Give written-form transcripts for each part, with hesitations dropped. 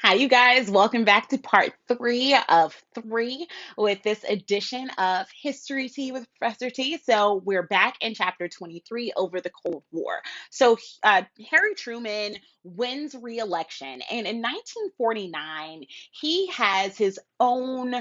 Hi, you guys. Welcome back to part three of three with this edition of History Tea with Professor T. So, we're back in chapter 23 over the Cold War. Harry Truman wins re election, and in 1949, he has his own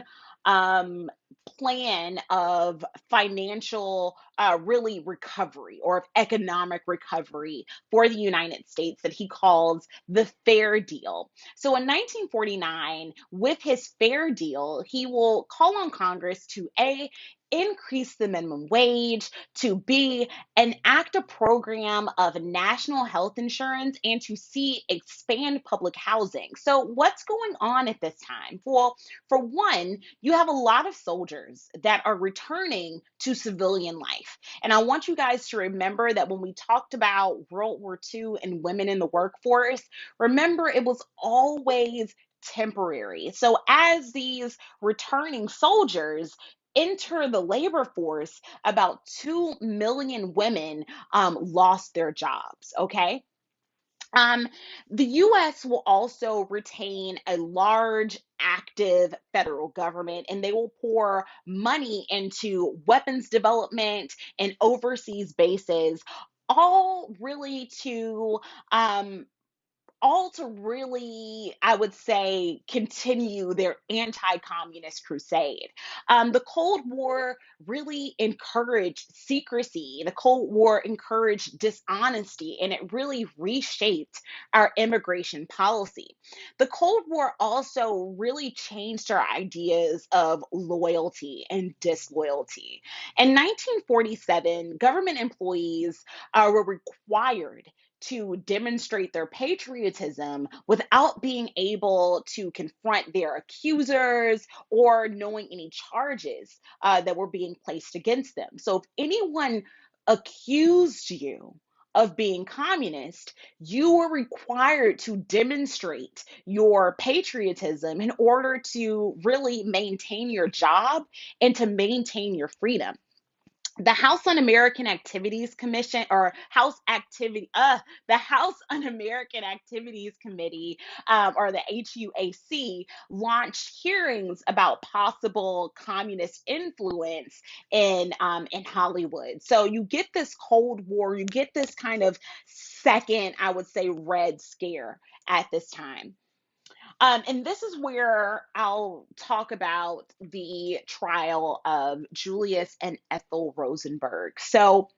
um, plan of financial really recovery or of economic recovery for the United States that he calls the Fair Deal. So in 1949, with his fair deal, he will call on Congress to A, increase the minimum wage, to B, enact a program of national health insurance, and to C, expand public housing. So, what's going on at this time? Well, for one, you have a lot of soldiers that are returning to civilian life. And I want you guys to remember that when we talked about World War II and women in the workforce, remember, it was always temporary. So, as these returning soldiers enter the labor force, about 2 million women lost their jobs. Okay. Um, the US will also retain a large active federal government, and they will pour money into weapons development and overseas bases, all really to um, all to really, I would say, continue their anti communist crusade. The Cold War really encouraged secrecy. The Cold War encouraged dishonesty, and it really reshaped our immigration policy. The Cold War also really changed our ideas of loyalty and disloyalty. In 1947, government employees were required to demonstrate their patriotism without being able to confront their accusers or knowing any charges that were being placed against them. So if anyone accused you of being communist, you were required to demonstrate your patriotism in order to really maintain your job and to maintain your freedom. The House Un-American Activities Commission or the House Un-American Activities Committee, or the HUAC, launched hearings about possible communist influence in Hollywood. So you get this Cold War, you get this kind of second, I would say, Red Scare at this time. And this is where I'll talk about the trial of Julius and Ethel Rosenberg. So,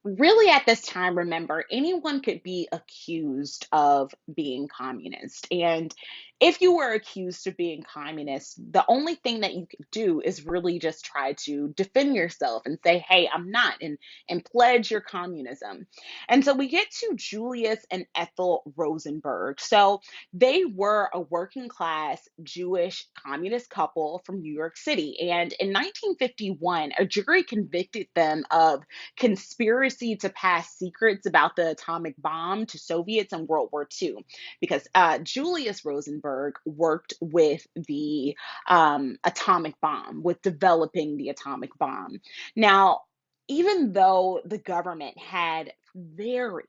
really at this time, remember, anyone could be accused of being communist. And if you were accused of being communist, the only thing that you could do is really just try to defend yourself and say, hey, I'm not, and pledge your communism. And so we get to Julius and Ethel Rosenberg. So they were a working class Jewish communist couple from New York City. And in 1951, a jury convicted them of conspiracy to pass secrets about the atomic bomb to Soviets in World War II, because Julius Rosenberg worked with the atomic bomb, with developing the atomic bomb. Now, even though the government had very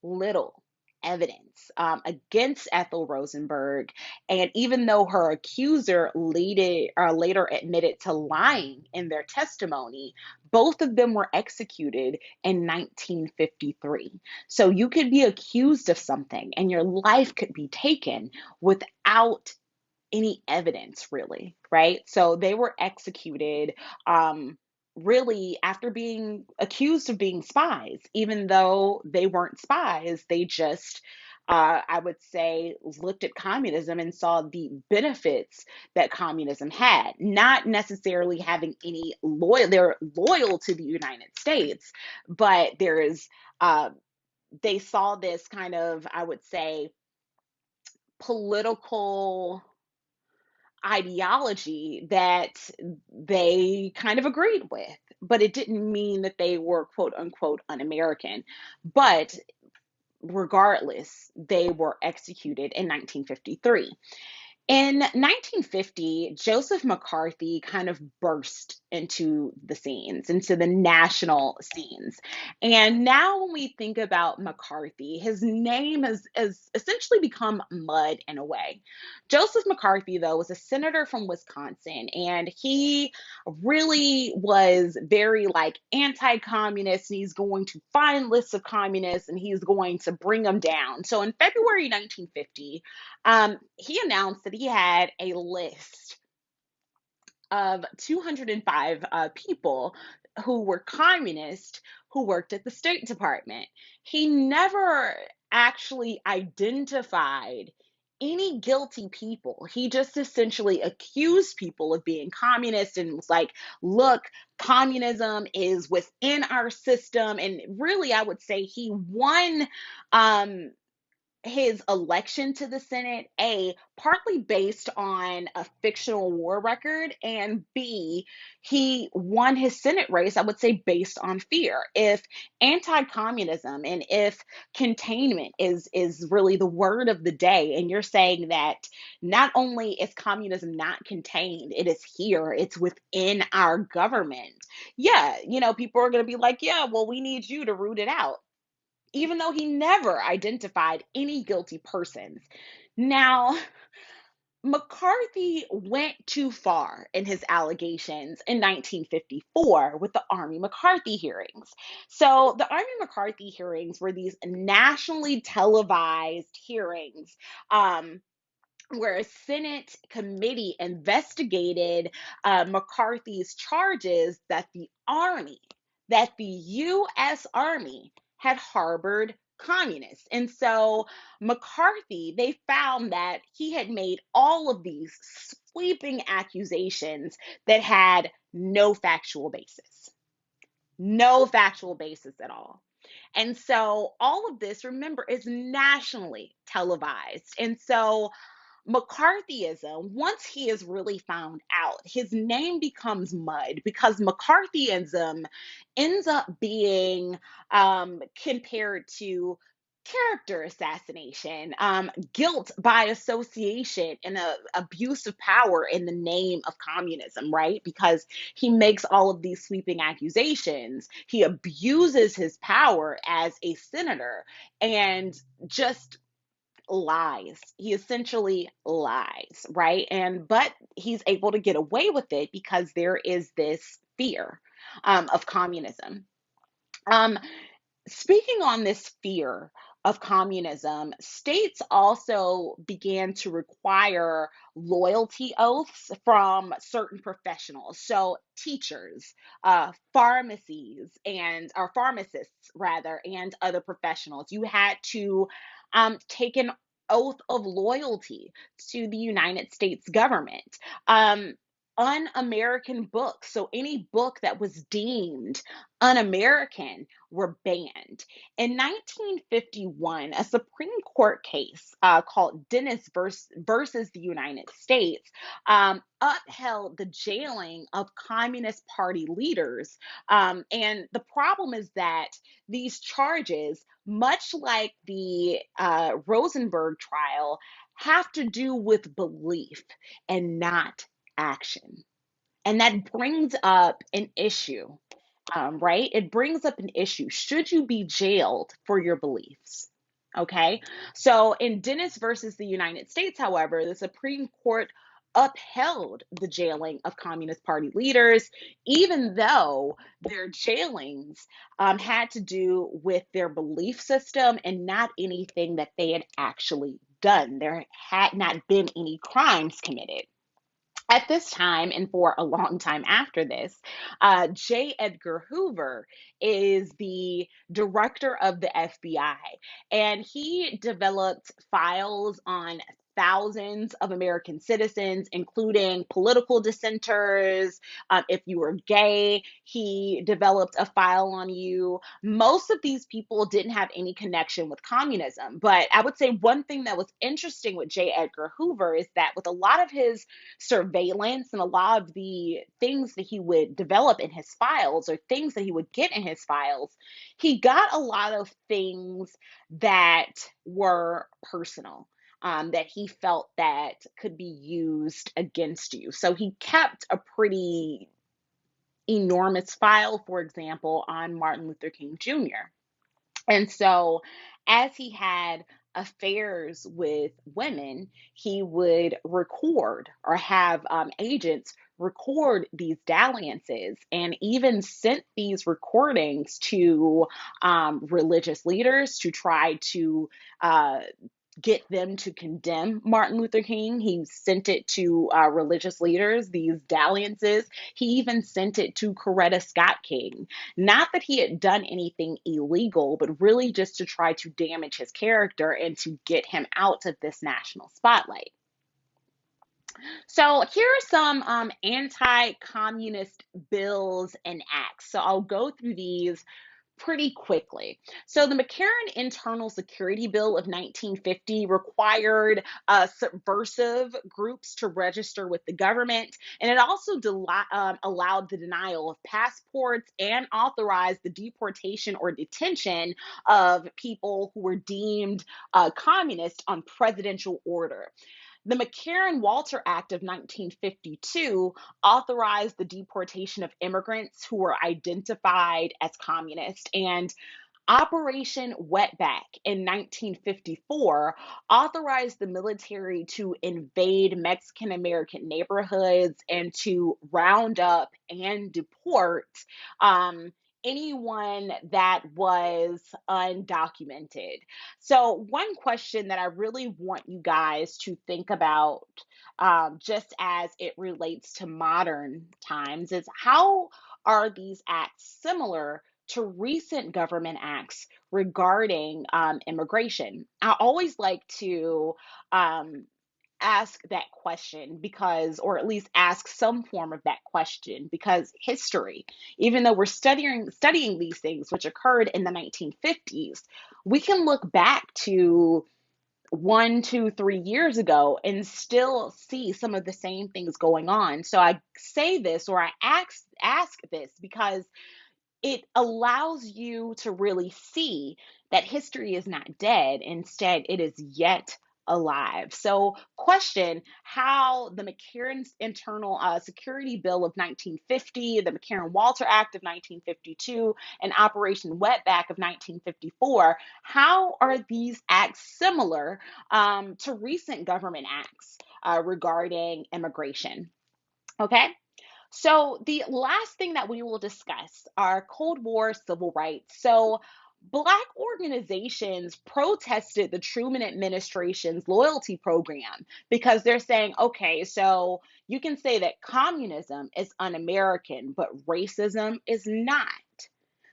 little evidence against Ethel Rosenberg. And even though her accuser later admitted to lying in their testimony, both of them were executed in 1953. So you could be accused of something and your life could be taken without any evidence, really, right? So they were executed really after being accused of being spies, even though they weren't spies. They just, I would say, looked at communism and saw the benefits that communism had, not necessarily having any loyal, they're loyal to the United States, but there is, they saw this kind of, I would say, political ideology that they kind of agreed with, but it didn't mean that they were quote unquote un American. But regardless, they were executed in 1953. In 1950, Joseph McCarthy kind of burst into the scenes, into the national scenes. And now, when we think about McCarthy, his name has essentially become mud in a way. Joseph McCarthy, though, was a senator from Wisconsin, and he really was very like anti-communist, and he's going to find lists of communists and he's going to bring them down. So in February 1950, he announced that he had a list of 205 people who were communist who worked at the State Department. He never actually identified any guilty people. He just essentially accused people of being communist and was like, look, communism is within our system. And really, I would say he won um, his election to the Senate, A, partly based on a fictional war record, and B, he won his Senate race, I would say, based on fear. If anti-communism and if containment is really the word of the day, and you're saying that not only is communism not contained, it is here, it's within our government. Yeah, people are going to be like, yeah, well, we need you to root it out, even though he never identified any guilty persons. Now, McCarthy went too far in his allegations in 1954 with the Army McCarthy hearings. So, the Army McCarthy hearings were these nationally televised hearings. Where a Senate committee investigated McCarthy's charges that the U.S. Army had harbored communists. And so McCarthy, they found that he had made all of these sweeping accusations that had no factual basis, no factual basis at all. And so all of this, remember, is nationally televised. And so McCarthyism, once he is really found out, his name becomes mud because McCarthyism ends up being compared to character assassination, guilt by association, and abuse of power in the name of communism, right? Because he makes all of these sweeping accusations. He abuses his power as a senator and just lies. He essentially lies, right? But he's able to get away with it because there is this fear of communism. Um, Speaking on this fear of communism, states also began to require loyalty oaths from certain professionals. So, teachers, pharmacies, and or pharmacists rather, and other professionals. You had to take an oath of loyalty to the United States government. Um, Un-American books, so any book that was deemed un-American, were banned. In 1951, a Supreme Court case called Dennis versus the United States upheld the jailing of Communist Party leaders. And the problem is that these charges, much like the Rosenberg trial, have to do with belief and not action. And that brings up an issue, right? It brings up an issue. Should you be jailed for your beliefs? Okay. So in Dennis versus the United States, however, the Supreme Court upheld the jailing of Communist Party leaders, even though their jailings had to do with their belief system and not anything that they had actually done. There had not been any crimes committed. At this time, and for a long time after this, J. Edgar Hoover is the director of the FBI, and he developed files on thousands of American citizens, including political dissenters. If you were gay, he developed a file on you. Most of these people didn't have any connection with communism, but I would say one thing that was interesting with J. Edgar Hoover is that with a lot of his surveillance and a lot of the things that he would develop in his files or things that he would get in his files, he got a lot of things that were personal. that he felt that could be used against you. So he kept a pretty enormous file, for example, on Martin Luther King Jr. And so, as he had affairs with women, he would record or have agents record these dalliances and even sent these recordings to religious leaders to try to get them to condemn Martin Luther King. He sent it to religious leaders, these dalliances. He even sent it to Coretta Scott King. Not that he had done anything illegal, but really just to try to damage his character and to get him out of this national spotlight. So here are some anti-communist bills and acts. So I'll go through these pretty quickly. So the McCarran Internal Security Bill of 1950 required subversive groups to register with the government, and it also allowed the denial of passports and authorized the deportation or detention of people who were deemed communist on presidential order. The McCarran-Walter Act of 1952 authorized the deportation of immigrants who were identified as communist, and Operation Wetback in 1954 authorized the military to invade Mexican American neighborhoods and to round up and deport um, anyone that was undocumented. So, one question that I really want you guys to think about, just as it relates to modern times, is how are these acts similar to recent government acts regarding immigration? I always like to um, ask that question because, or at least ask some form of that question, because history, even though we're studying these things which occurred in the 1950s, we can look back to 1, 2, 3 years ago and still see some of the same things going on. So I say this, or I ask this because it allows you to really see that history is not dead. Instead, it is yet alive. So, question how the McCarran Internal Security Bill of 1950, the McCarran Walter Act of 1952, and Operation Wetback of 1954, how are these acts similar to recent government acts regarding immigration? Okay. So, the last thing that we will discuss are Cold War civil rights. So, Black organizations protested the Truman administration's loyalty program because they're saying, okay, so you can say that communism is un American, but racism is not.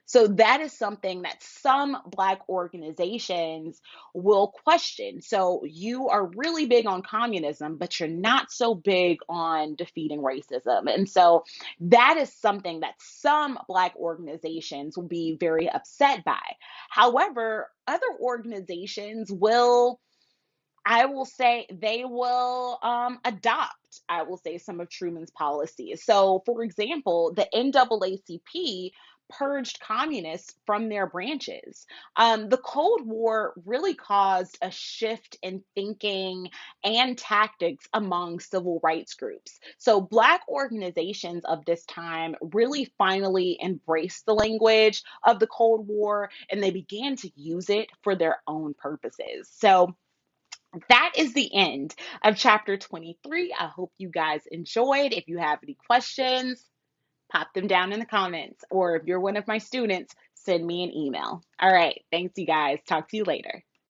So that is something that some Black organizations will question. So you are really big on communism, but you're not so big on defeating racism. And so that is something that some Black organizations will be very upset by. However, other organizations will, I will say, they will adopt, I will say, some of Truman's policies. So, for example, the NAACP purged communists from their branches. The Cold War really caused a shift in thinking and tactics among civil rights groups. So, Black organizations of this time really finally embraced the language of the Cold War and they began to use it for their own purposes. So, that is the end of chapter 23. I hope you guys enjoyed. If you have any questions, pop them down in the comments. Or if you're one of my students, send me an email. All right. Thanks, you guys. Talk to you later.